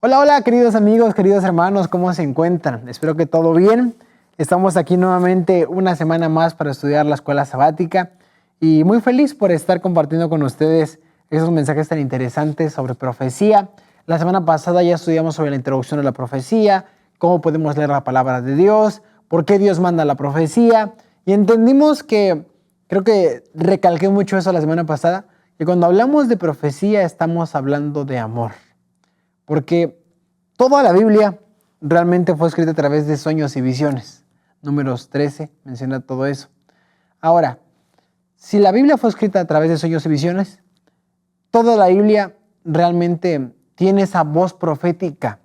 Hola, hola, queridos amigos, queridos hermanos, ¿cómo se encuentran? Espero que todo bien. Estamos aquí nuevamente una semana más para estudiar la escuela sabática y muy feliz por estar compartiendo con ustedes esos mensajes tan interesantes sobre profecía. La semana pasada ya estudiamos sobre la introducción a la profecía, cómo podemos leer la palabra de Dios, por qué Dios manda la profecía y entendimos que, creo que recalqué mucho eso la semana pasada, que cuando hablamos de profecía estamos hablando de amor. Porque toda la Biblia realmente fue escrita a través de sueños y visiones. Números 13 menciona todo eso. Ahora, si la Biblia fue escrita a través de sueños y visiones, toda la Biblia realmente tiene esa voz profética.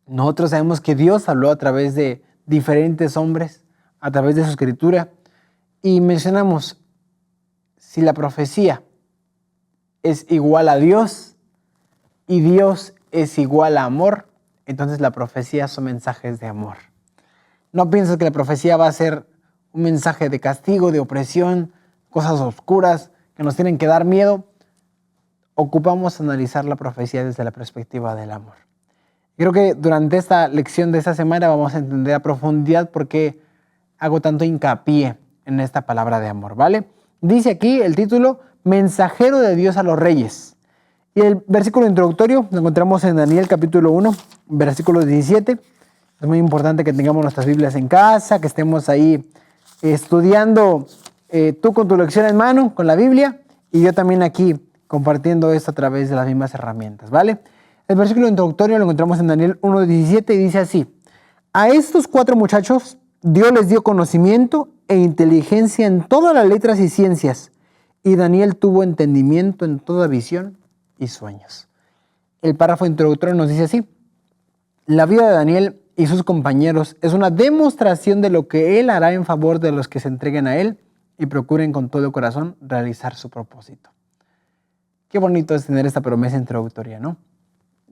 Nosotros sabemos que Dios habló a través de diferentes hombres, a través de su escritura, y mencionamos, si la profecía es igual a Dios y Dios es igual a amor, entonces la profecía son mensajes de amor. No pienses que la profecía va a ser un mensaje de castigo, de opresión, cosas oscuras que nos tienen que dar miedo. Ocupamos analizar la profecía desde la perspectiva del amor. Creo que durante esta lección de esta semana vamos a entender a profundidad por qué hago tanto hincapié en esta palabra de amor, ¿vale? Dice aquí el título, Mensajero de Dios a los Reyes. Y el versículo introductorio lo encontramos en Daniel capítulo 1, versículo 17. Es muy importante que tengamos nuestras Biblias en casa, que estemos ahí estudiando tú con tu lección en mano, con la Biblia, y yo también aquí compartiendo esto a través de las mismas herramientas, ¿vale? El versículo introductorio lo encontramos en Daniel 1:17 y dice así, a estos 4 muchachos Dios les dio conocimiento e inteligencia en todas las letras y ciencias, y Daniel tuvo entendimiento en toda visión y sueños. El párrafo introductorio nos dice así, la vida de Daniel y sus compañeros es una demostración de lo que él hará en favor de los que se entreguen a él y procuren con todo el corazón realizar su propósito. Qué bonito es tener esta promesa introductoria, ¿no?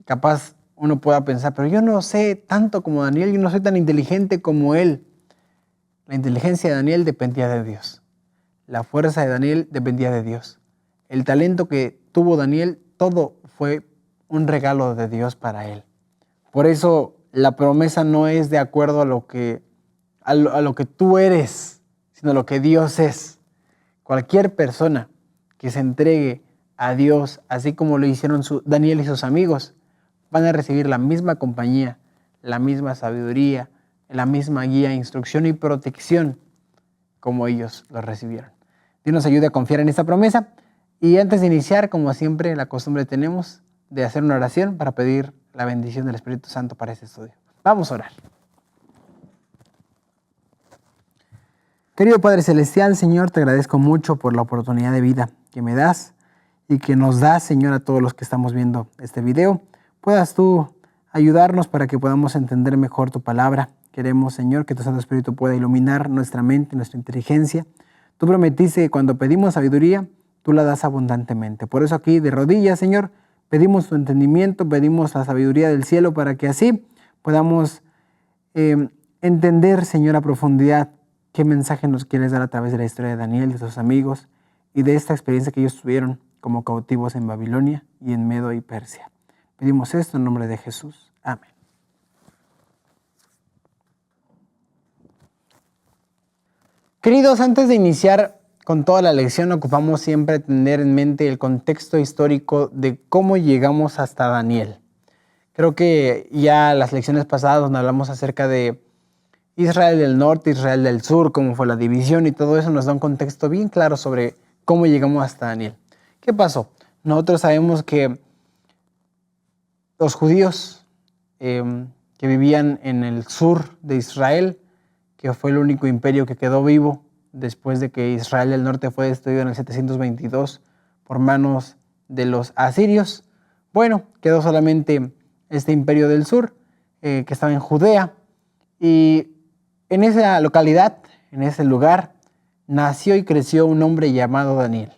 Capaz uno pueda pensar, pero yo no sé tanto como Daniel, yo no soy tan inteligente como él. La inteligencia de Daniel dependía de Dios. La fuerza de Daniel dependía de Dios. El talento que tuvo Daniel, todo fue un regalo de Dios para él. Por eso la promesa no es de acuerdo a lo que tú eres, sino a lo que Dios es. Cualquier persona que se entregue a Dios, así como lo hicieron Daniel y sus amigos, van a recibir la misma compañía, la misma sabiduría, la misma guía, instrucción y protección como ellos lo recibieron. Dios nos ayude a confiar en esta promesa. Y antes de iniciar, como siempre, la costumbre tenemos de hacer una oración para pedir la bendición del Espíritu Santo para este estudio. Vamos a orar. Querido Padre Celestial, Señor, te agradezco mucho por la oportunidad de vida que me das y que nos das, Señor, a todos los que estamos viendo este video. Puedas tú ayudarnos para que podamos entender mejor tu palabra. Queremos, Señor, que tu Santo Espíritu pueda iluminar nuestra mente, nuestra inteligencia. Tú prometiste que cuando pedimos sabiduría, tú la das abundantemente. Por eso aquí de rodillas, Señor, pedimos tu entendimiento, pedimos la sabiduría del cielo para que así podamos entender, Señor, a profundidad qué mensaje nos quieres dar a través de la historia de Daniel, de sus amigos y de esta experiencia que ellos tuvieron como cautivos en Babilonia y en Medo y Persia. Pedimos esto en nombre de Jesús. Amén. Queridos, antes de iniciar con toda la lección, ocupamos siempre tener en mente el contexto histórico de cómo llegamos hasta Daniel. Creo que ya las lecciones pasadas donde hablamos acerca de Israel del norte, Israel del sur, cómo fue la división y todo eso nos da un contexto bien claro sobre cómo llegamos hasta Daniel. ¿Qué pasó? Nosotros sabemos que los judíos que vivían en el sur de Israel, que fue el único imperio que quedó vivo después de que Israel del norte fue destruido en el 722 por manos de los asirios. Bueno, quedó solamente este imperio del sur, que estaba en Judea, y en esa localidad, en ese lugar, nació y creció un hombre llamado Daniel,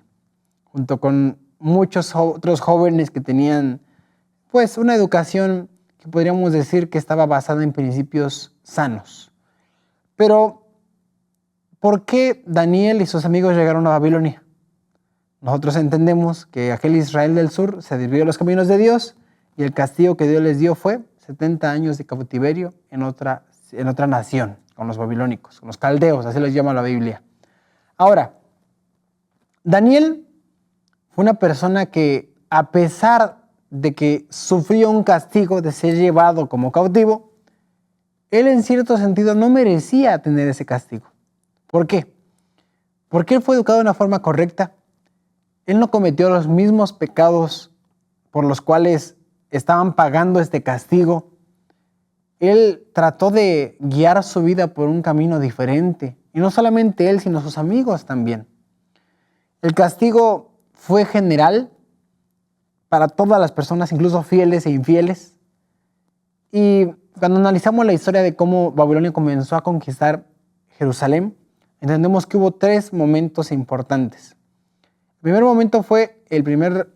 junto con muchos otros jóvenes que tenían pues una educación que podríamos decir que estaba basada en principios sanos. Pero, ¿por qué Daniel y sus amigos llegaron a Babilonia? Nosotros entendemos que aquel Israel del sur se desvió de los caminos de Dios y el castigo que Dios les dio fue 70 años de cautiverio en otra nación, con los babilónicos, con los caldeos, así les llama la Biblia. Ahora, Daniel fue una persona que, a pesar de que sufrió un castigo de ser llevado como cautivo, él en cierto sentido no merecía tener ese castigo. ¿Por qué? Porque él fue educado de una forma correcta. Él no cometió los mismos pecados por los cuales estaban pagando este castigo. Él trató de guiar su vida por un camino diferente. Y no solamente él, sino sus amigos también. El castigo fue general para todas las personas, incluso fieles e infieles. Y cuando analizamos la historia de cómo Babilonia comenzó a conquistar Jerusalén, entendemos que hubo 3 momentos importantes. El primer momento fue el primer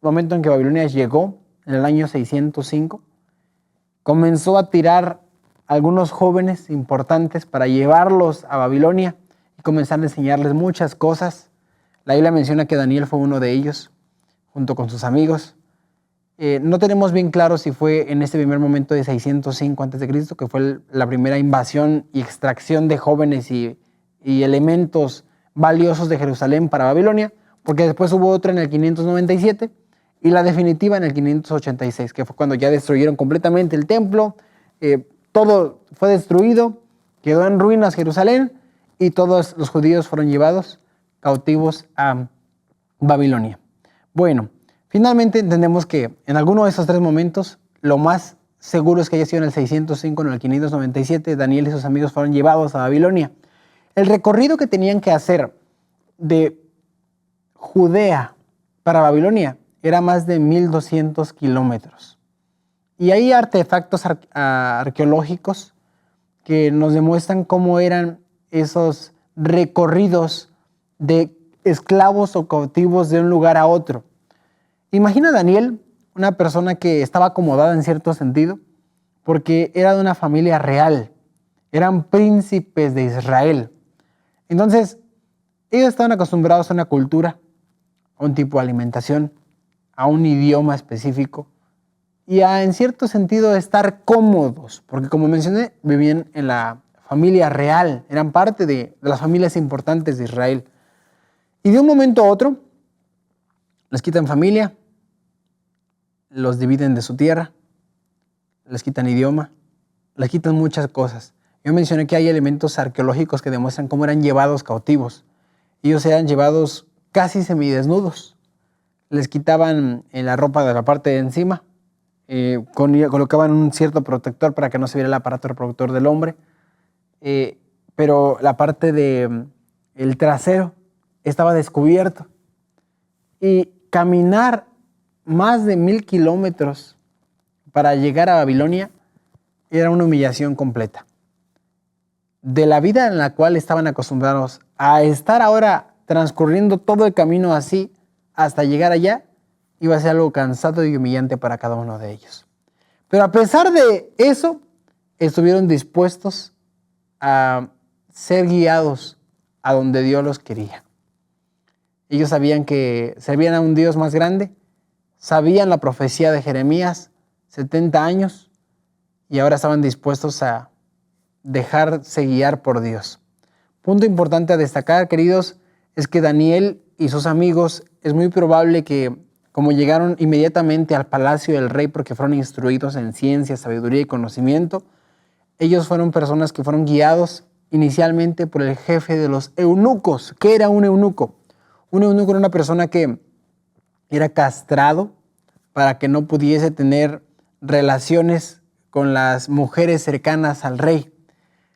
momento en que Babilonia llegó, en el año 605. Comenzó a tirar a algunos jóvenes importantes para llevarlos a Babilonia y comenzar a enseñarles muchas cosas. La Biblia menciona que Daniel fue uno de ellos, junto con sus amigos. No tenemos bien claro si fue en este primer momento de 605 a.C., que fue la primera invasión y extracción de jóvenes y elementos valiosos de Jerusalén para Babilonia, porque después hubo otra en el 597 y la definitiva en el 586, que fue cuando ya destruyeron completamente el templo, todo fue destruido, quedó en ruinas Jerusalén y todos los judíos fueron llevados cautivos a Babilonia. Bueno, finalmente entendemos que en alguno de esos 3 momentos, lo más seguro es que haya sido en el 605, en el 597, Daniel y sus amigos fueron llevados a Babilonia. El recorrido que tenían que hacer de Judea para Babilonia era más de 1200 kilómetros. Y hay artefactos arqueológicos que nos demuestran cómo eran esos recorridos de esclavos o cautivos de un lugar a otro. Imagina a Daniel, una persona que estaba acomodada en cierto sentido, porque era de una familia real, eran príncipes de Israel. Entonces, ellos estaban acostumbrados a una cultura, a un tipo de alimentación, a un idioma específico y a, en cierto sentido, estar cómodos, porque como mencioné, vivían en la familia real, eran parte de las familias importantes de Israel. Y de un momento a otro, les quitan familia, los dividen de su tierra, les quitan idioma, les quitan muchas cosas. Yo mencioné que hay elementos arqueológicos que demuestran cómo eran llevados cautivos. Ellos eran llevados casi semidesnudos. Les quitaban la ropa de la parte de encima, colocaban un cierto protector para que no se viera el aparato reproductor del hombre, pero la parte del trasero estaba descubierto. Y caminar más de 1000 kilómetros para llegar a Babilonia era una humillación completa. De la vida en la cual estaban acostumbrados a estar ahora transcurriendo todo el camino así hasta llegar allá, iba a ser algo cansado y humillante para cada uno de ellos. Pero a pesar de eso, estuvieron dispuestos a ser guiados a donde Dios los quería. Ellos sabían que servían a un Dios más grande, sabían la profecía de Jeremías, 70 años, y ahora estaban dispuestos a dejarse guiar por Dios. Punto importante a destacar, queridos, es que Daniel y sus amigos, es muy probable que, como llegaron inmediatamente al palacio del rey porque fueron instruidos en ciencia, sabiduría y conocimiento, ellos fueron personas que fueron guiados inicialmente por el jefe de los eunucos. ¿Qué era un eunuco? Un eunuco era una persona que era castrado para que no pudiese tener relaciones con las mujeres cercanas al rey.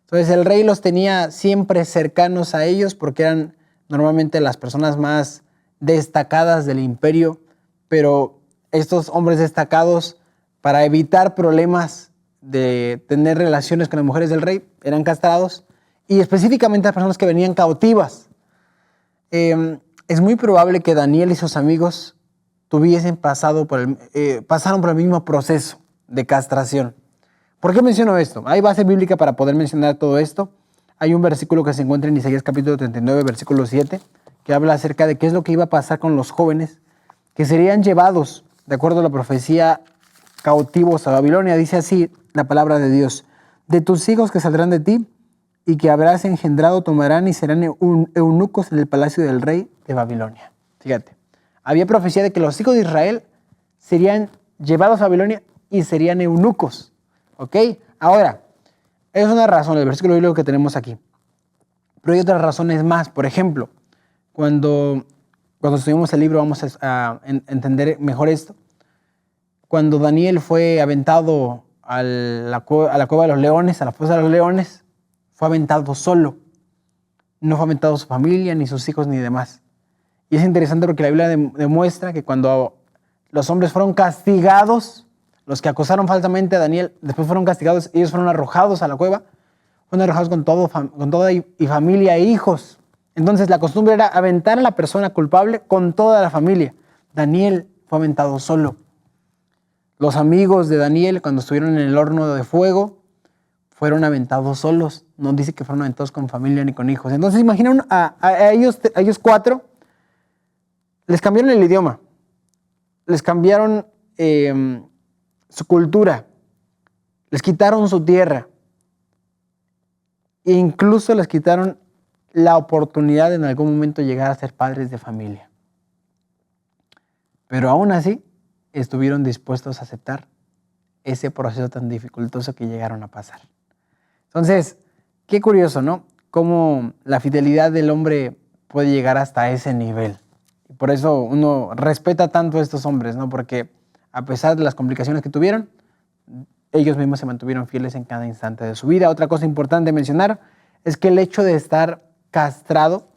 Entonces el rey los tenía siempre cercanos a ellos porque eran normalmente las personas más destacadas del imperio, pero estos hombres destacados, para evitar problemas de tener relaciones con las mujeres del rey, eran castrados, y específicamente las personas que venían cautivas. Es muy probable que Daniel y sus amigos pasaron por el mismo proceso de castración. ¿Por qué menciono esto? Hay base bíblica para poder mencionar todo esto. Hay un versículo que se encuentra en Isaías capítulo 39, versículo 7, que habla acerca de qué es lo que iba a pasar con los jóvenes que serían llevados, de acuerdo a la profecía, cautivos a Babilonia. Dice así la palabra de Dios: de tus hijos que saldrán de ti y que habrás engendrado tomarán y serán eunucos en el palacio del rey de Babilonia. Fíjate, había profecía de que los hijos de Israel serían llevados a Babilonia y serían eunucos. ¿Ok? Ahora, es una razón, el versículo bíblico que tenemos aquí. Pero hay otras razones más. Por ejemplo, cuando estudiamos el libro vamos a entender mejor esto. Cuando Daniel fue aventado a la cueva de los leones, a la fosa de los leones, fue aventado solo. No fue aventado su familia, ni sus hijos, ni demás. Y es interesante porque la Biblia demuestra que cuando los hombres fueron castigados, los que acusaron falsamente a Daniel, después fueron castigados, ellos fueron arrojados a la cueva, fueron arrojados con toda y familia e hijos. Entonces la costumbre era aventar a la persona culpable con toda la familia. Daniel fue aventado solo. Los amigos de Daniel, cuando estuvieron en el horno de fuego, fueron aventados solos. No dice que fueron aventados con familia ni con hijos. Entonces imaginen a ellos cuatro, les cambiaron el idioma, les cambiaron su cultura, les quitaron su tierra e incluso les quitaron la oportunidad de en algún momento llegar a ser padres de familia. Pero aún así estuvieron dispuestos a aceptar ese proceso tan dificultoso que llegaron a pasar. Entonces, qué curioso, ¿no? Cómo la fidelidad del hombre puede llegar hasta ese nivel. Y por eso uno respeta tanto a estos hombres, ¿no? Porque a pesar de las complicaciones que tuvieron, ellos mismos se mantuvieron fieles en cada instante de su vida. Otra cosa importante mencionar es que el hecho de estar castrado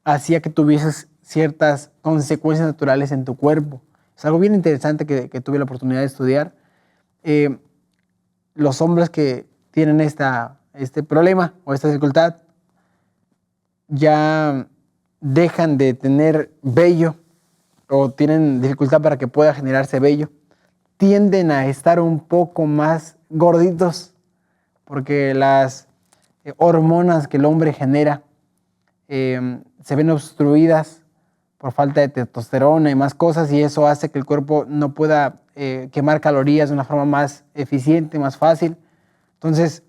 hacía que tuvieses ciertas consecuencias naturales en tu cuerpo. Es algo bien interesante que tuve la oportunidad de estudiar. Los hombres que tienen este problema o esta dificultad ya dejan de tener vello o tienen dificultad para que pueda generarse vello, tienden a estar un poco más gorditos porque las hormonas que el hombre genera se ven obstruidas por falta de testosterona y más cosas, y eso hace que el cuerpo no pueda quemar calorías de una forma más eficiente, más fácil. Entonces,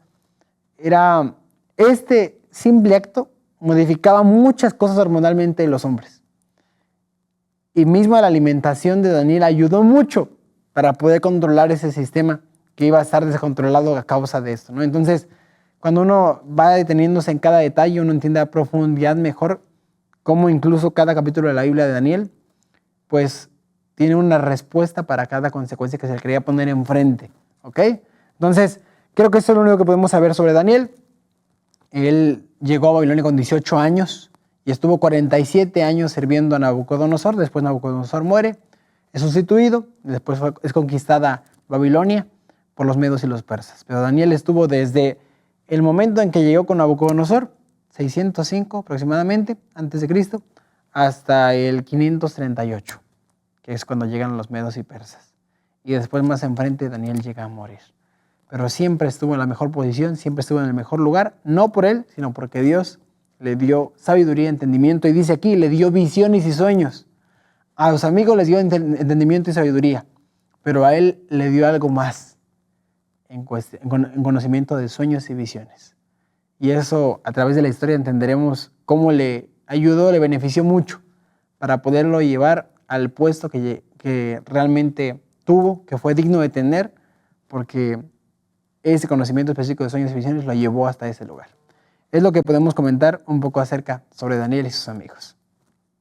este simple acto modificaba muchas cosas hormonalmente en los hombres. Y mismo la alimentación de Daniel ayudó mucho para poder controlar ese sistema que iba a estar descontrolado a causa de esto, ¿no? Entonces, cuando uno va deteniéndose en cada detalle, uno entiende a profundidad mejor cómo incluso cada capítulo de la Biblia de Daniel, pues, tiene una respuesta para cada consecuencia que se le quería poner enfrente, ¿ok? Entonces, creo que eso es lo único que podemos saber sobre Daniel. Él llegó a Babilonia con 18 años y estuvo 47 años sirviendo a Nabucodonosor. Después Nabucodonosor muere, es sustituido, después es conquistada Babilonia por los medos y los persas. Pero Daniel estuvo desde el momento en que llegó con Nabucodonosor, 605 aproximadamente, antes de Cristo, hasta el 538, que es cuando llegan los medos y persas. Y después más enfrente Daniel llega a morir. Pero siempre estuvo en la mejor posición, siempre estuvo en el mejor lugar, no por él, sino porque Dios le dio sabiduría, entendimiento, y dice aquí, le dio visiones y sueños. A los amigos les dio entendimiento y sabiduría, pero a él le dio algo más, en conocimiento de sueños y visiones. Y eso, a través de la historia, entenderemos cómo le ayudó, le benefició mucho para poderlo llevar al puesto que realmente tuvo, que fue digno de tener, porque ese conocimiento específico de sueños y visiones lo llevó hasta ese lugar. Es lo que podemos comentar un poco acerca sobre Daniel y sus amigos.